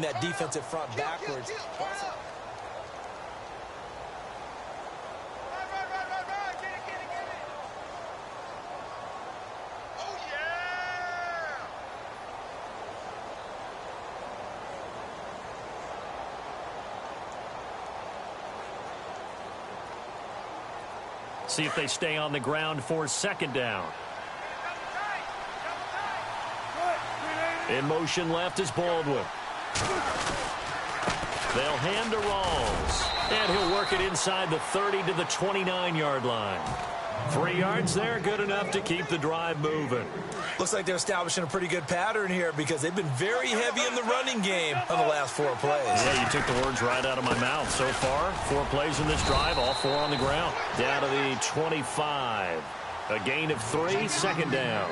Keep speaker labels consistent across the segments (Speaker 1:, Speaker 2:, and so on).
Speaker 1: that defensive front backwards.
Speaker 2: See if they stay on the ground for second down. In motion left is Baldwin. They'll hand to Rawls. And he'll work it inside the 30 to the 29-yard line. 3 yards there, good enough to keep the drive moving.
Speaker 1: Looks like they're establishing a pretty good pattern here because they've been very heavy in the running game on the last 4 plays.
Speaker 2: Yeah, you took the words right out of my mouth. So far, 4 plays in this drive, all 4 on the ground. Down to the 25. A gain of 3, second down.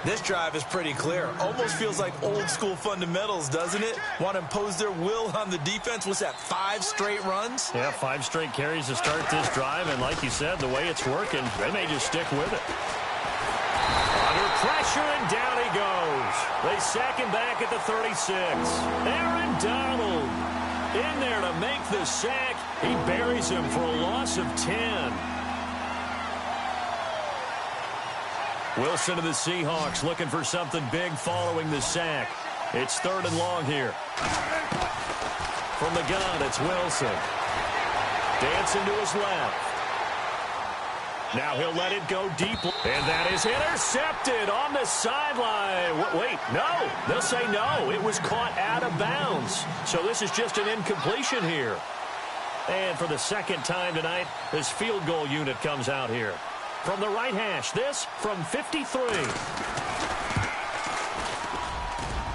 Speaker 1: This drive is pretty clear. Almost feels like old school fundamentals, doesn't it? Want to impose their will on the defense. What's that, 5 straight runs?
Speaker 2: Yeah, 5 straight carries to start this drive. And like you said, the way it's working, they may just stick with it. Under pressure, and down he goes. They sack him back at the 36. Aaron Donald in there to make the sack. He buries him for a loss of 10. Wilson of the Seahawks looking for something big following the sack. It's 3rd and long here. From the gun, it's Wilson. Dancing to his left. Now he'll let it go deep. And that is intercepted on the sideline. Wait, no. They'll say no. It was caught out of bounds. So this is just an incompletion here. And for the second time tonight, this field goal unit comes out here. From the right hash, this from 53.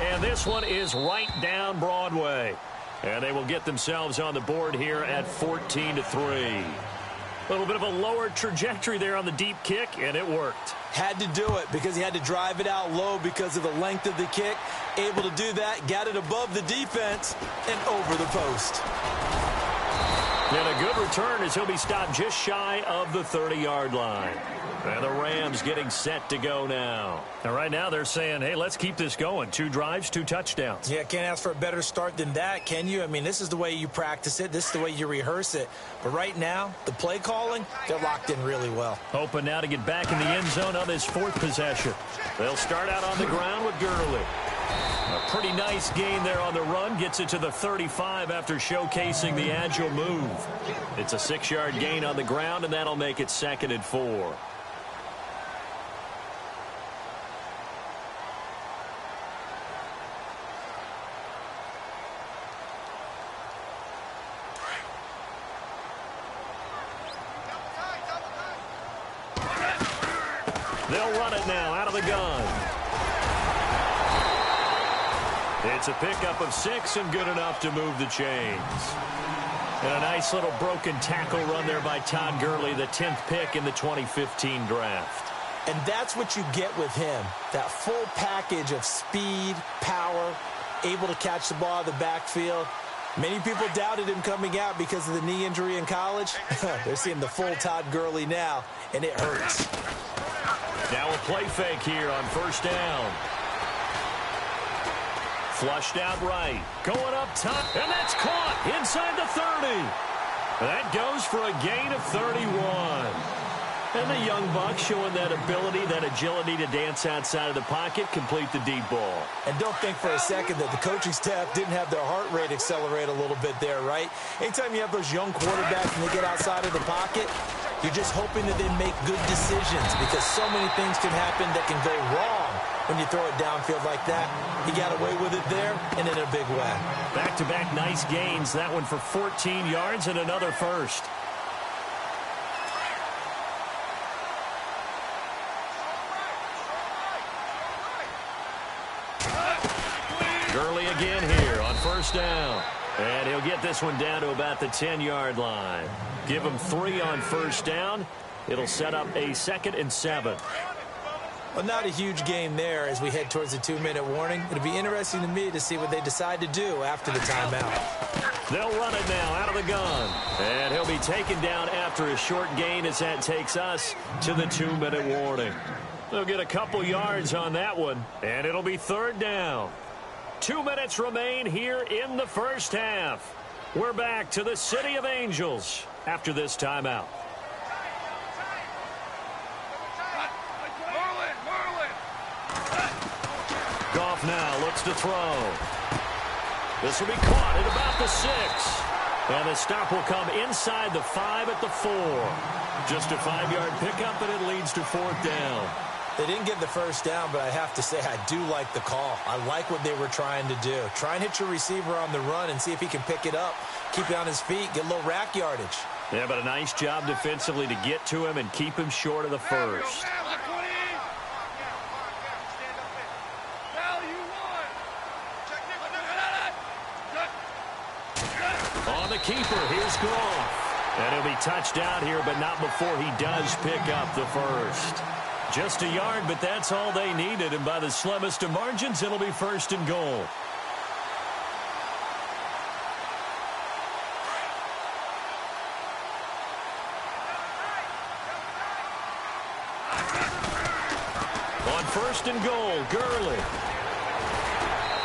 Speaker 2: And this one is right down Broadway. And they will get themselves on the board here at 14-3. A little bit of a lower trajectory there on the deep kick, and it worked.
Speaker 1: Had to do it because he had to drive it out low because of the length of the kick. Able to do that, got it above the defense, and over the post.
Speaker 2: And a good return as he'll be stopped just shy of the 30-yard line. And the Rams getting set to go now. And right now they're saying, hey, let's keep this going. 2 drives, 2 touchdowns.
Speaker 1: Yeah, can't ask for a better start than that, can you? I mean, this is the way you practice it. This is the way you rehearse it. But right now, the play calling, they're locked in really well.
Speaker 2: Hoping now to get back in the end zone on this 4th possession. They'll start out on the ground with Gurley. A pretty nice gain there on the run. Gets it to the 35 after showcasing the agile move. It's a 6-yard gain on the ground, and that'll make it 2nd and 4. They'll run it now out of the gun. It's a pickup of 6 and good enough to move the chains. And a nice little broken tackle run there by Todd Gurley, the 10th pick in the 2015 draft.
Speaker 1: And that's what you get with him, that full package of speed, power, able to catch the ball out of the backfield. Many people doubted him coming out because of the knee injury in college. They're seeing the full Todd Gurley now, and it hurts.
Speaker 2: Now a play fake here on 1st down. Flushed out right. Going up top. And that's caught inside the 30. That goes for a gain of 31. And the young buck showing that ability, that agility to dance outside of the pocket, complete the deep ball.
Speaker 1: And don't think for a second that the coaching staff didn't have their heart rate accelerate a little bit there, right? Anytime you have those young quarterbacks and they get outside of the pocket, you're just hoping that they make good decisions because so many things can happen that can go wrong when you throw it downfield like that. He got away with it there and in a big way.
Speaker 2: Back-to-back nice gains. That one for 14 yards and another first. Gurley again here on 1st down. And he'll get this one down to about the 10-yard line. Give him 3 on 1st down. It'll set up a 2nd and 7.
Speaker 1: Well, not a huge gain there as we head towards the 2-minute warning. It'll be interesting to me to see what they decide to do after the timeout.
Speaker 2: They'll run it now out of the gun. And he'll be taken down after a short gain as that takes us to the 2-minute warning. They'll get a couple yards on that one, and it'll be 3rd down. 2 minutes remain here in the first half. We're back to the City of Angels after this timeout. Goff now looks to throw. This will be caught at about the 6. And the stop will come inside the 5 at the 4. Just a 5-yard pickup, and it leads to 4th down.
Speaker 1: They didn't get the first down, but I have to say I do like the call. I like what they were trying to do. Try and hit your receiver on the run and see if he can pick it up, keep it on his feet, get a little rack yardage.
Speaker 2: Yeah, but a nice job defensively to get to him and keep him short of the first. On the keeper, here's Goff. And he'll be touched down here, but not before he does pick up the first. Just a yard, but that's all they needed. And by the slimmest of margins, it'll be 1st and goal. On 1st and goal, Gurley.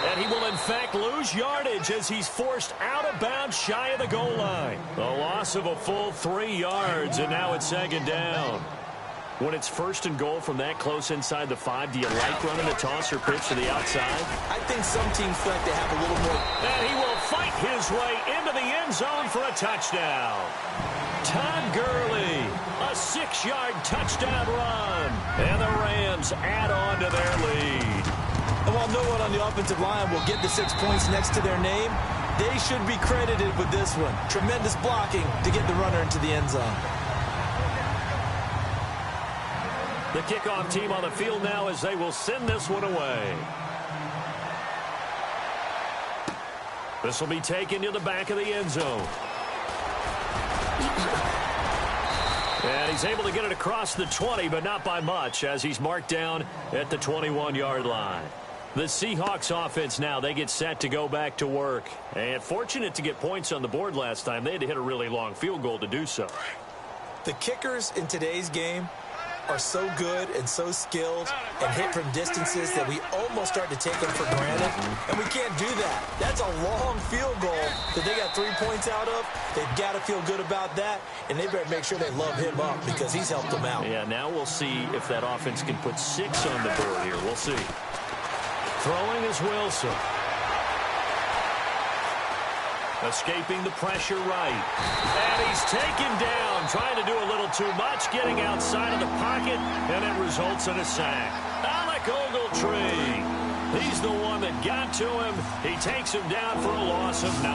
Speaker 2: And he will, in fact, lose yardage as he's forced out of bounds shy of the goal line. A loss of a full 3 yards, and now it's 2nd down. When it's 1st and goal from that close inside the 5, do you like running a toss or pitch to the outside?
Speaker 1: I think some teams feel like they have a little more.
Speaker 2: And he will fight his way into the end zone for a touchdown. Todd Gurley, a 6-yard touchdown run. And the Rams add on to their lead.
Speaker 1: And while no one on the offensive line will get the 6 points next to their name, they should be credited with this one. Tremendous blocking to get the runner into the end zone.
Speaker 2: The kickoff team on the field now as they will send this one away. This will be taken to the back of the end zone. And he's able to get it across the 20, but not by much, as he's marked down at the 21-yard line. The Seahawks offense now, they get set to go back to work. And fortunate to get points on the board last time. They had to hit a really long field goal to do so.
Speaker 1: The kickers in today's game are so good and so skilled and hit from distances that we almost start to take them for granted, and we can't do that. That's a long field goal that they got 3 points out of. They've got to feel good about that, and they better make sure they love him up because he's helped them out.
Speaker 2: Yeah, now we'll see if that offense can put 6 on the board here. We'll see. Throwing is Wilson. Escaping the pressure right. And he's taken down, trying to do a little too much, getting outside of the pocket, and it results in a sack. Alec Ogletree. He's the one that got to him. He takes him down for a loss of 9.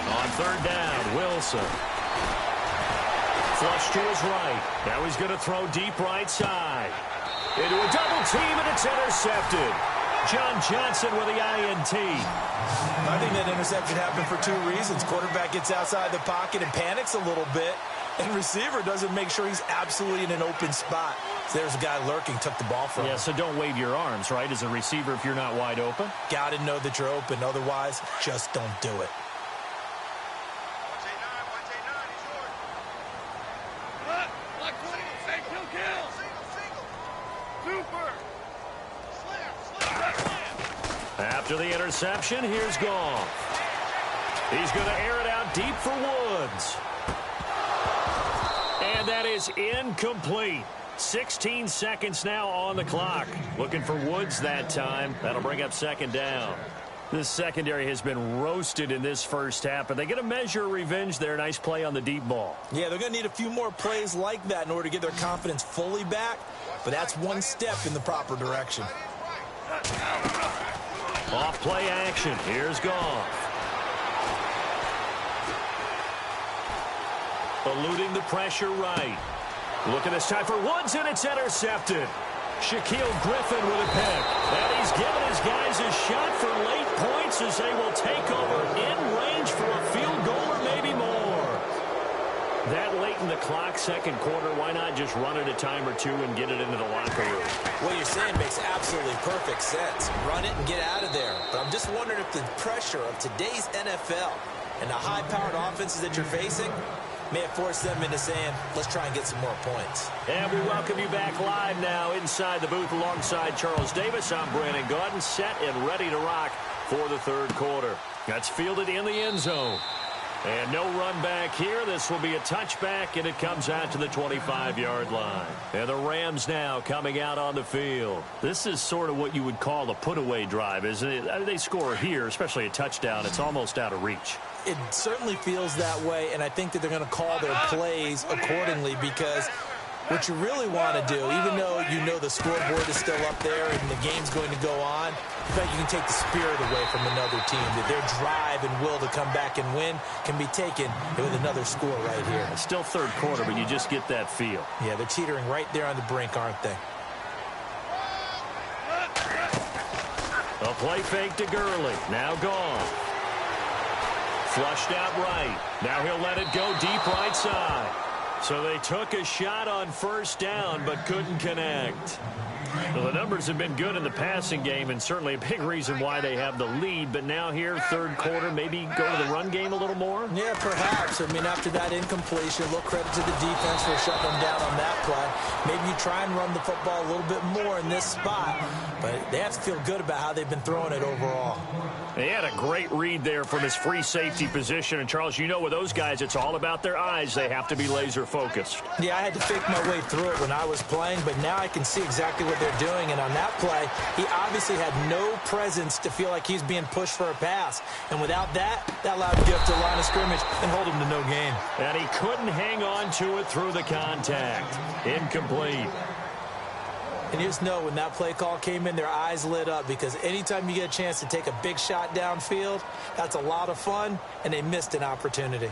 Speaker 2: On 3rd down, Wilson. Flush to his right. Now he's going to throw deep right side. Into a double team, and it's intercepted. John Johnson with the INT.
Speaker 1: I think that interception happened for 2 reasons. Quarterback gets outside the pocket and panics a little bit, and receiver doesn't make sure he's absolutely in an open spot. So there's a guy lurking, took the ball from him.
Speaker 2: Yeah, so don't wave your arms, right, as a receiver if you're not wide open?
Speaker 1: Got to know that you're open. Otherwise, just don't do it.
Speaker 2: After the interception, here's Goff. He's going to air it out deep for Woods. And that is incomplete. 16 seconds now on the clock. Looking for Woods that time. That'll bring up 2nd down. This secondary has been roasted in this first half, but they get a measure of revenge there. Nice play on the deep ball.
Speaker 1: Yeah, they're going to need a few more plays like that in order to get their confidence fully back, but that's one step in the proper direction.
Speaker 2: Off play action. Here's Goff. Eluding the pressure right. Looking this time for Woods, and it's intercepted. Shaquille Griffin with a pick. And he's given his guys a shot for late points as they will take over in range for a field goal or maybe more. That late in the clock, 2nd quarter, why not just run it a time or 2 and get it into the locker room?
Speaker 1: What you're saying makes absolutely perfect sense. Run it and get out of there. But I'm just wondering if the pressure of today's NFL and the high-powered offenses that you're facing, May have forced them into saying, let's try and get some more points.
Speaker 2: And we welcome you back live now inside the booth alongside Charles Davis. I'm Brandon Gaudin, set and ready to rock for the third quarter. That's fielded in the end zone. And no run back here. This will be a touchback, and it comes out to the 25-yard line. And the Rams now coming out on the field. This is sort of what you would call a put-away drive, isn't it? They score here, especially a touchdown. It's almost out of reach.
Speaker 1: It certainly feels that way, and I think that they're going to call their plays accordingly because what you really want to do, even though you know the scoreboard is still up there and the game's going to go on, in fact, you can take the spirit away from another team. That their drive and will to come back and win can be taken with another score right here.
Speaker 2: It's still third quarter, but you just get that feel.
Speaker 1: Yeah, they're teetering right there on the brink, aren't they?
Speaker 2: A play fake to Gurley. Now gone. Flushed out right. Now he'll let it go deep right side. So they took a shot on first down, but couldn't connect. Well, the numbers have been good in the passing game, and certainly a big reason why they have the lead. But now here, third quarter, maybe go to the run game a little more?
Speaker 1: Yeah, perhaps. I mean, after that incompletion, a little credit to the defense for shutting them down on that play. Maybe you try and run the football a little bit more in this spot. But they have to feel good about how they've been throwing it overall.
Speaker 2: He had a great read there from his free safety position. And, Charles, you know with those guys, it's all about their eyes. They have to be laser-focused.
Speaker 1: Yeah, I had to fake my way through it when I was playing, but now I can see exactly what they're doing. And on that play, he obviously had no presence to feel like he's being pushed for a pass. And without that, that allowed him to get up to the line of scrimmage and hold him to no gain.
Speaker 2: And he couldn't hang on to it through the contact. Incomplete.
Speaker 1: And you just know when that play call came in, their eyes lit up because anytime you get a chance to take a big shot downfield, that's a lot of fun, and they missed an opportunity.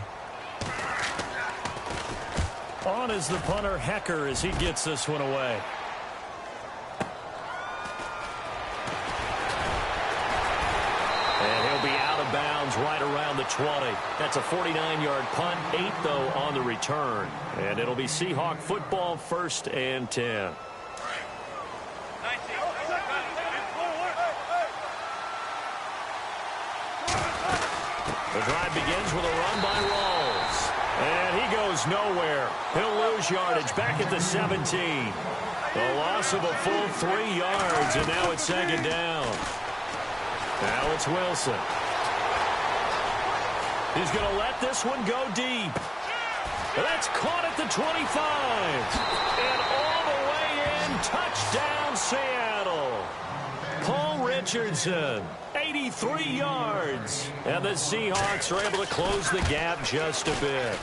Speaker 2: On is the punter, Hecker, as he gets this one away. And he'll be out of bounds right around the 20. That's a 49-yard punt, 8, though, on the return. And it'll be Seahawk football, 1st and 10. The drive begins with a run by Rawls. And he goes nowhere. He'll lose yardage back at the 17. The loss of a full 3 yards, and now it's 2nd down. Now it's Wilson. He's going to let this one go deep. That's caught at the 25. And all the way in, touchdown Seattle. Paul Richardson, 83 yards. And the Seahawks are able to close the gap just a bit.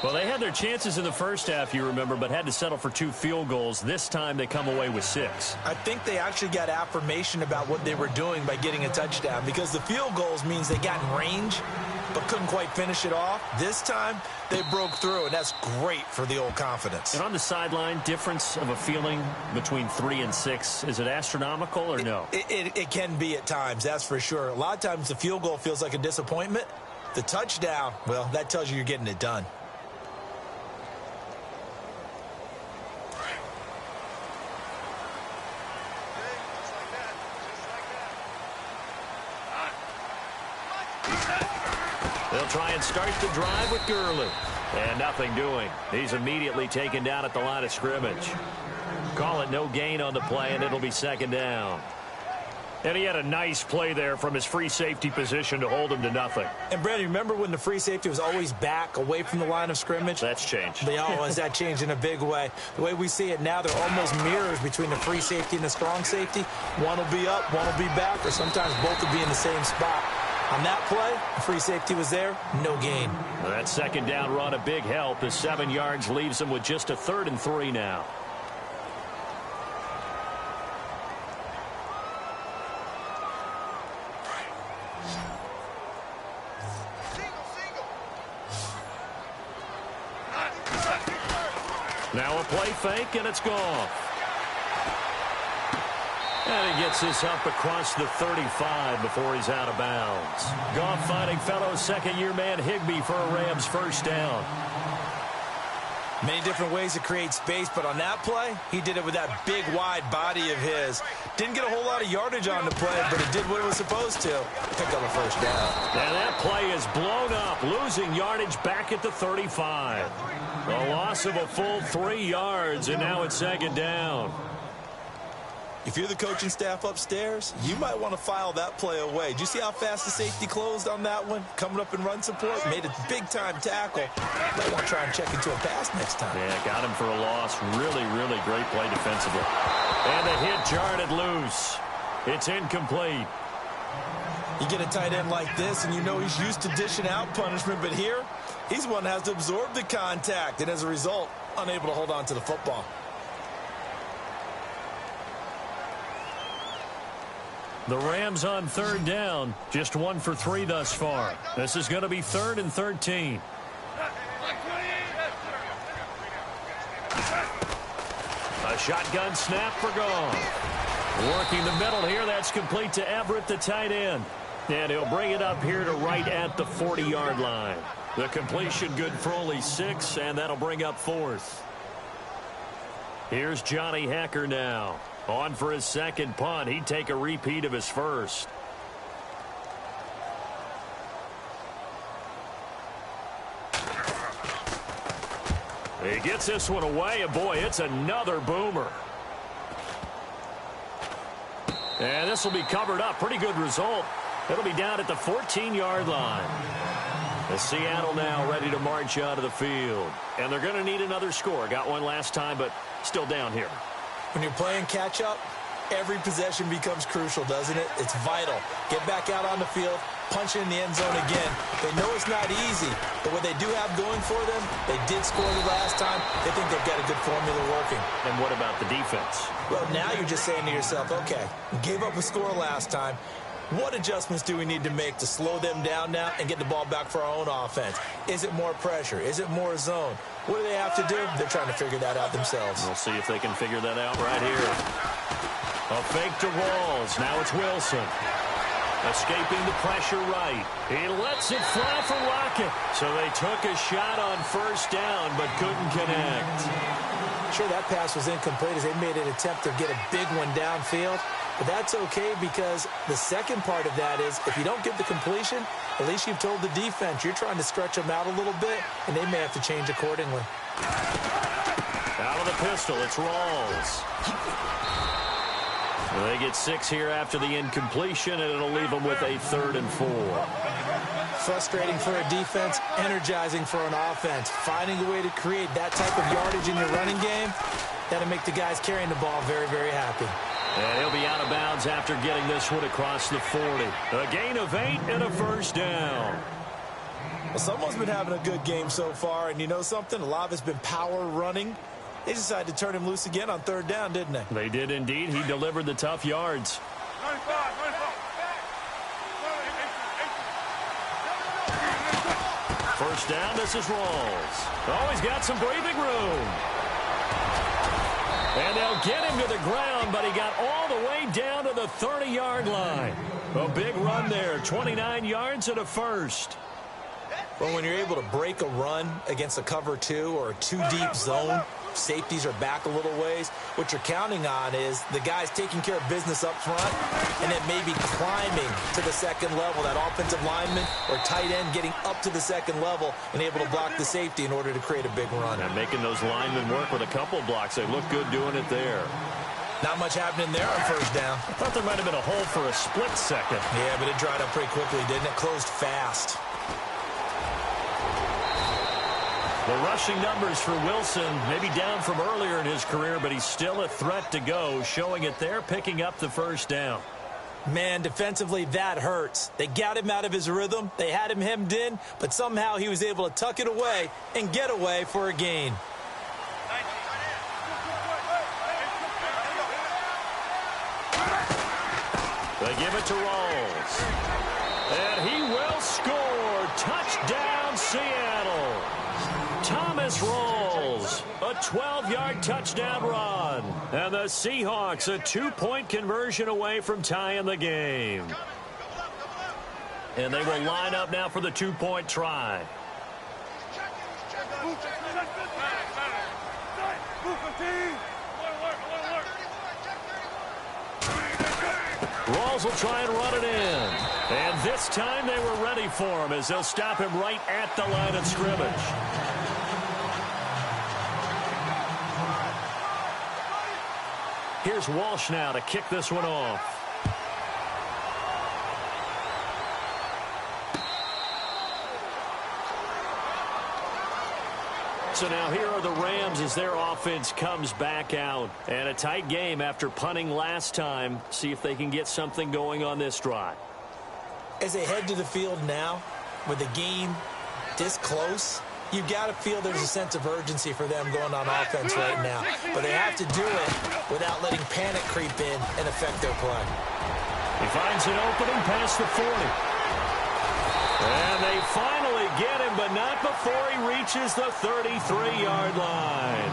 Speaker 2: Well, they had their chances in the first half, you remember, but had to settle for 2 field goals. This time they come away with 6.
Speaker 1: I think they actually got affirmation about what they were doing by getting a touchdown because the field goals means they got in range but couldn't quite finish it off. This time, they broke through, and that's great for the old confidence.
Speaker 2: And on the sideline, difference of a feeling between 3 and 6, is it astronomical or no?
Speaker 1: It can be at times, that's for sure. A lot of times the field goal feels like a disappointment. The touchdown, well, that tells you you're getting it done.
Speaker 2: They'll try and start the drive with Gurley. And nothing doing. He's immediately taken down at the line of scrimmage. Call it no gain on the play, and it'll be 2nd down. And he had a nice play there from his free safety position to hold him to nothing.
Speaker 1: And, Brandon, remember when the free safety was always back away from the line of scrimmage?
Speaker 2: That's changed.
Speaker 1: That changed in a big way. The way we see it now, they're almost mirrors between the free safety and the strong safety. One will be up, one will be back, or sometimes both will be in the same spot. On that play, the free safety was there, no gain.
Speaker 2: Well, that 2nd down run, a big help. The 7 yards leaves him with just a 3rd and 3 now. Now a play fake, and it's gone. And he gets this up across the 35 before he's out of bounds. Goff finding fellow 2nd-year man Higbee for a Rams 1st down.
Speaker 1: Many different ways to create space, but on that play, he did it with that big, wide body of his. Didn't get a whole lot of yardage on the play, but it did what it was supposed to. Pick up a first down.
Speaker 2: And that play is blown up, losing yardage back at the 35. A loss of a full 3 yards, and now it's second down.
Speaker 1: If you're the coaching staff upstairs, you might want to file that play away. Do you see how fast the safety closed on that one? Coming up in run support, made a big-time tackle. Might want to try and check into a pass next time.
Speaker 2: Yeah, got him for a loss. Really, really great play defensively. And the hit jarred it loose. It's incomplete.
Speaker 1: You get a tight end like this, and you know he's used to dishing out punishment, but here, he's one that has to absorb the contact, and as a result, unable to hold on to the football.
Speaker 2: The Rams on third down, just 1 for 3 thus far. This is going to be 3rd and 13. A shotgun snap for gone. Working the middle here, that's complete to Everett, the tight end. And he'll bring it up here to right at the 40-yard line. The completion good for only 6, and that'll bring up 4th. Here's Johnny Hecker now. On for his second punt. He'd take a repeat of his first. He gets this one away, and boy, it's another boomer. And this will be covered up. Pretty good result. It'll be down at the 14-yard line. The Seattle now ready to march out of the field. And they're going to need another score. Got one last time, but still down here.
Speaker 1: When you're playing catch-up, every possession becomes crucial, doesn't it? It's vital. Get back out on the field, punch in the end zone again. They know it's not easy, but what they do have going for them, they did score the last time. They think they've got a good formula working.
Speaker 2: And what about the defense?
Speaker 1: Well, now you're just saying to yourself, okay, we gave up a score last time. What adjustments do we need to make to slow them down now and get the ball back for our own offense? Is it more pressure? Is it more zone? What do they have to do? They're trying to figure that out themselves.
Speaker 2: We'll see if they can figure that out right here. A fake to Rawls. Now it's Wilson. Escaping the pressure right. He lets it fly for Rocket. So they took a shot on first down but couldn't connect.
Speaker 1: Sure, that pass was incomplete as they made an attempt to get a big one downfield. But that's okay because the second part of that is if you don't get the completion, at least you've told the defense you're trying to stretch them out a little bit, and they may have to change accordingly.
Speaker 2: Out of the pistol, it's Rawls. They get 6 here after the incompletion, and it'll leave them with a 3rd and 4.
Speaker 1: Frustrating for a defense, energizing for an offense. Finding a way to create that type of yardage in your running game, that'll make the guys carrying the ball very, very happy.
Speaker 2: And he'll be out of bounds after getting this one across the 40. A gain of 8 and a first down.
Speaker 1: Well, someone's been having a good game so far, and you know something? A lot of it's been power running. They decided to turn him loose again on 3rd down, didn't they?
Speaker 2: They did indeed. He delivered the tough yards. First down, this is Rawls. Oh, he's got some breathing room. And they'll get him to the ground, but he got all the way down to the 30-yard line. A big run there, 29 yards and a first.
Speaker 1: Well, when you're able to break a run against a cover 2 or a 2-deep zone, safeties are back a little ways. What you're counting on is the guys taking care of business up front and then maybe climbing to the second level. That offensive lineman or tight end getting up to the second level and able to block the safety in order to create a big run.
Speaker 2: And making those linemen work with a couple blocks. They look good doing it there.
Speaker 1: Not much happening there on first down.
Speaker 2: I thought there might have been a hole for a split second.
Speaker 1: Yeah, but it dried up pretty quickly, didn't it? Closed fast.
Speaker 2: The rushing numbers for Wilson maybe down from earlier in his career, but he's still a threat to go, showing it there, picking up the first down.
Speaker 1: Man, defensively, that hurts. They got him out of his rhythm. They had him hemmed in, but somehow he was able to tuck it away and get away for a gain.
Speaker 2: They give it to Rawls. And he will score. Touchdown, Seattle. Thomas Rawls, a 12-yard touchdown run. And the Seahawks a 2-point conversion away from tying the game. And they will line up now for the 2-point try. Rawls will try and run it in. And this time they were ready for him as they'll stop him right at the line of scrimmage. Here's Walsh now to kick this one off. So now here are the Rams as their offense comes back out. And a tight game after punting last time. See if they can get something going on this drive.
Speaker 1: As they head to the field now, with the game this close, you've got to feel there's a sense of urgency for them going on offense right now. But they have to do it without letting panic creep in and affect their play.
Speaker 2: He finds an opening past the 40. And they finally get him, but not before he reaches the 33-yard line.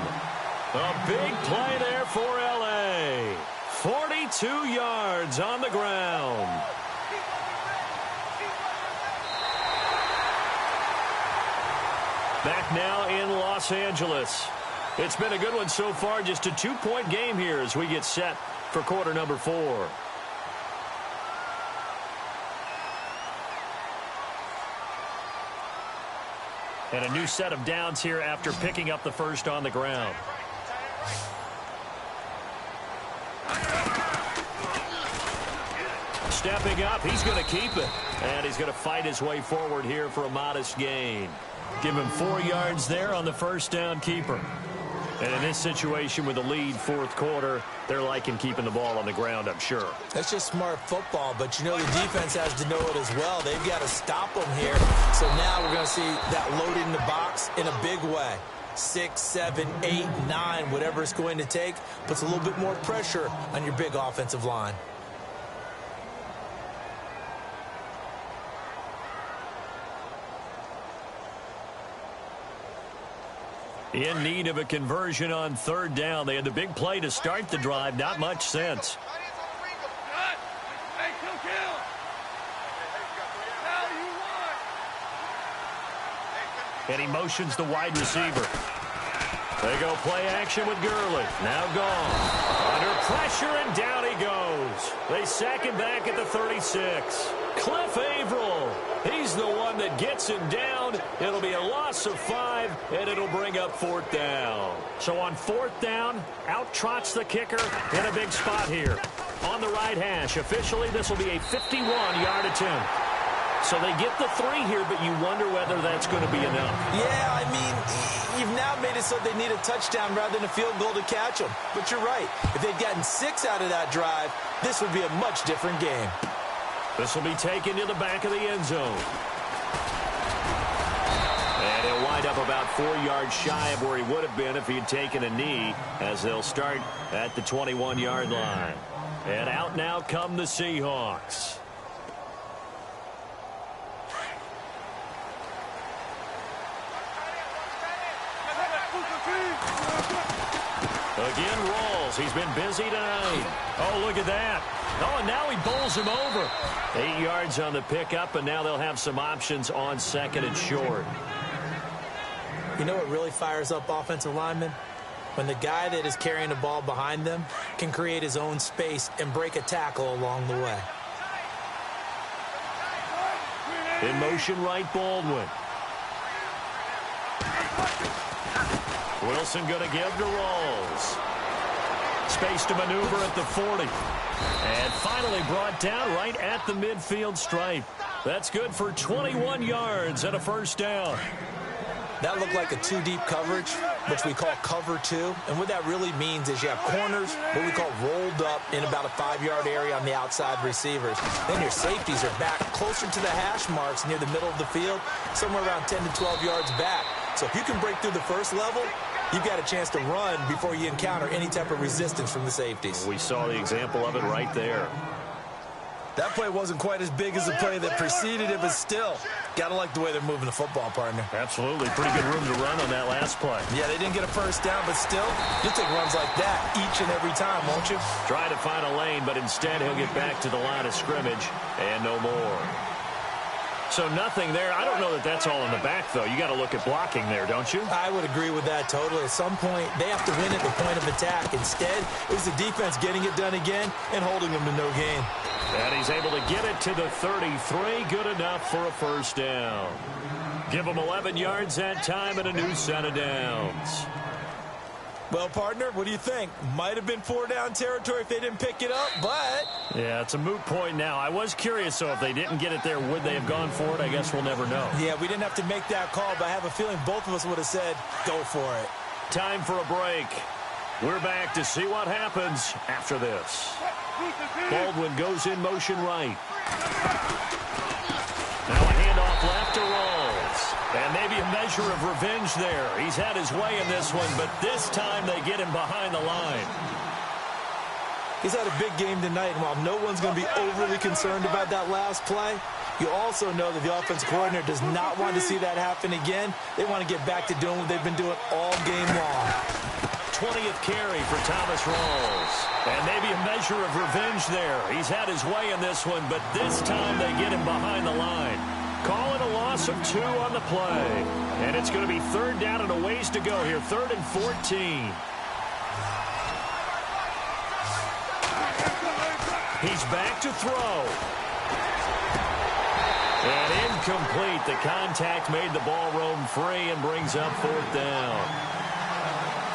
Speaker 2: A big play there for L.A. 42 yards on the ground. Back now in Los Angeles. It's been a good one so far. Just a 2-point game here as we get set for quarter number 4. And a new set of downs here after picking up the first on the ground. Stepping up, he's going to keep it. And he's going to fight his way forward here for a modest gain. Give him 4 yards there on the first down keeper. And in this situation with the lead fourth quarter, they're liking keeping the ball on the ground, I'm sure.
Speaker 1: That's just smart football, but you know the defense has to know it as well. They've got to stop them here. So now we're going to see that load in the box in a big way. 6, 7, 8, 9, whatever it's going to take, puts a little bit more pressure on your big offensive line.
Speaker 2: In need of a conversion on third down. They had the big play to start the drive. Not much sense. And he motions the wide receiver. They go play action with Gurley. Now gone. Under pressure, and down he goes. They sack him back at the 36. Cliff Averill. He's the one that gets him down. It'll be a loss of 5, and it'll bring up fourth down. So on fourth down, out trots the kicker in a big spot here. On the right hash, officially this will be a 51-yard attempt. So they get the 3 here, but you wonder whether that's going to be enough.
Speaker 1: Yeah, I mean, you've now made it so they need a touchdown rather than a field goal to catch them. But you're right. If they'd gotten 6 out of that drive, this would be a much different game.
Speaker 2: This will be taken to the back of the end zone. And he'll wind up about 4 yards shy of where he would have been if he had taken a knee, as they'll start at the 21-yard line. And out now come the Seahawks. Again, Rawls. He's been busy tonight. Oh, look at that. Oh, and now he bowls him over. 8 yards on the pickup, and now they'll have some options on second and short.
Speaker 1: You know what really fires up offensive linemen? When the guy that is carrying the ball behind them can create his own space and break a tackle along the way.
Speaker 2: In motion, right, Baldwin. Wilson going to give to Rawls. Space to maneuver at the 40. And finally brought down right at the midfield stripe. That's good for 21 yards and a first down.
Speaker 1: That looked like a 2-deep coverage, which we call cover 2. And what that really means is you have corners, what we call rolled up in about a 5-yard area on the outside receivers. Then your safeties are back closer to the hash marks near the middle of the field, somewhere around 10 to 12 yards back. So if you can break through the first level, you've got a chance to run before you encounter any type of resistance from the safeties.
Speaker 2: We saw the example of it right there.
Speaker 1: That play wasn't quite as big as the play that preceded it, but still, got to like the way they're moving the football, partner.
Speaker 2: Absolutely. Pretty good room to run on that last play.
Speaker 1: Yeah, they didn't get a first down, but still, you'll take runs like that each and every time, won't you?
Speaker 2: Try to find a lane, but instead he'll get back to the line of scrimmage and no more. So nothing there. I don't know that that's all in the back, though. You got to look at blocking there, don't you?
Speaker 1: I would agree with that totally. At some point, they have to win at the point of attack. Instead, it was the defense getting it done again and holding them to no gain.
Speaker 2: And he's able to get it to the 33. Good enough for a first down. Give him 11 yards that time and a new set of downs.
Speaker 1: Well, partner, what do you think? Might have been 4-down territory if they didn't pick it up, but...
Speaker 2: Yeah, it's a moot point now. I was curious, so if they didn't get it there, would they have gone for it? I guess we'll never know.
Speaker 1: Yeah, we didn't have to make that call, but I have a feeling both of us would have said, go for it.
Speaker 2: Time for a break. We're back to see what happens after this. Baldwin goes in motion right. Now a handoff left to Rawls. And maybe a measure of revenge there. He's had his way in this one, but this time they get him behind the line.
Speaker 1: He's had a big game tonight, and while no one's going to be overly concerned about that last play, you also know that the offensive coordinator does not want to see that happen again. They want to get back to doing what they've been doing all game long.
Speaker 2: 20th carry for Thomas Rawls. And maybe a measure of revenge there. He's had his way in this one, but this time they get him behind the line. Call it a loss of 2 on the play. And it's going to be 3rd down and a ways to go here. 3rd and 14. He's back to throw. And incomplete. The contact made the ball roam free and brings up 4th down.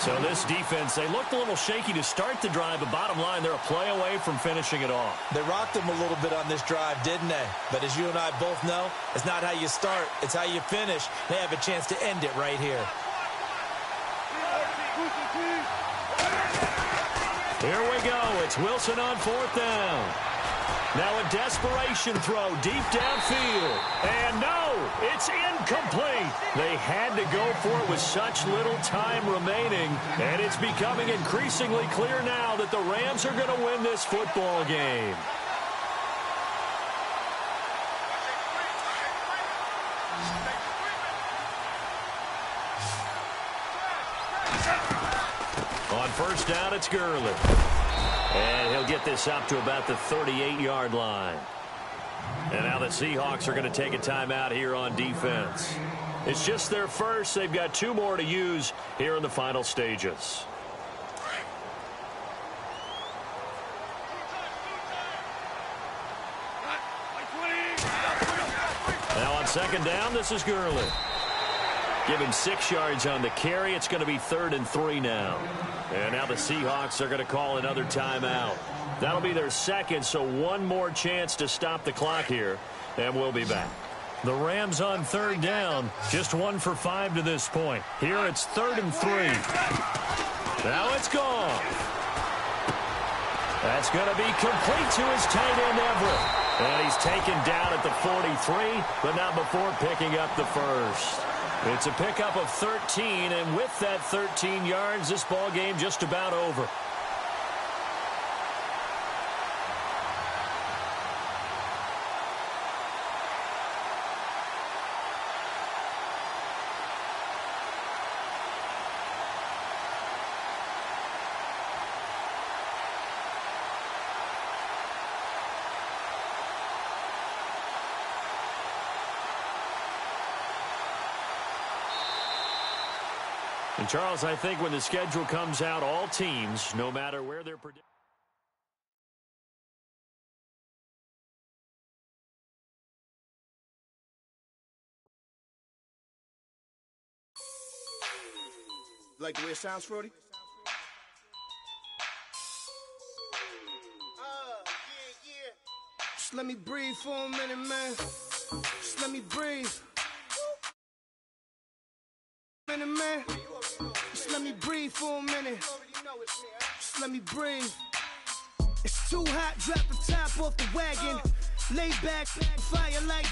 Speaker 2: So this defense, they looked a little shaky to start the drive, but bottom line, they're a play away from finishing it off.
Speaker 1: They rocked them a little bit on this drive, didn't they? But as you and I both know, it's not how you start, it's how you finish. They have a chance to end it right here.
Speaker 2: Here we go. It's Wilson on 4th down. Now a desperation throw deep downfield. And no, it's incomplete. They had to go for it with such little time remaining. And it's becoming increasingly clear now that the Rams are going to win this football game. On 1st down, it's Gurley. And he'll get this up to about the 38-yard line. And now the Seahawks are going to take a timeout here on defense. It's just their first. They've got 2 more to use here in the final stages. Now on 2nd down, this is Gurley. Give him 6 yards on the carry. It's going to be 3rd and 3 now. And now the Seahawks are going to call another timeout. That'll be their 2nd, so 1 more chance to stop the clock here. And we'll be back. The Rams on 3rd down. Just 1 for 5 to this point. Here it's 3rd and 3. Now it's gone. That's going to be complete to his tight end, Everett. And he's taken down at the 43, but not before picking up the first. It's a pickup of 13, and with that 13 yards, this ball game just about over. And, Charles, I think when the schedule comes out, all teams, no matter where they're predicted.
Speaker 3: Like the way it sounds, Frody? Yeah. Just let me breathe for a minute, man. Just let me breathe. Man. Just let me breathe for a minute. Just let me breathe. It's too hot, drop the top off the wagon. Lay back, fire like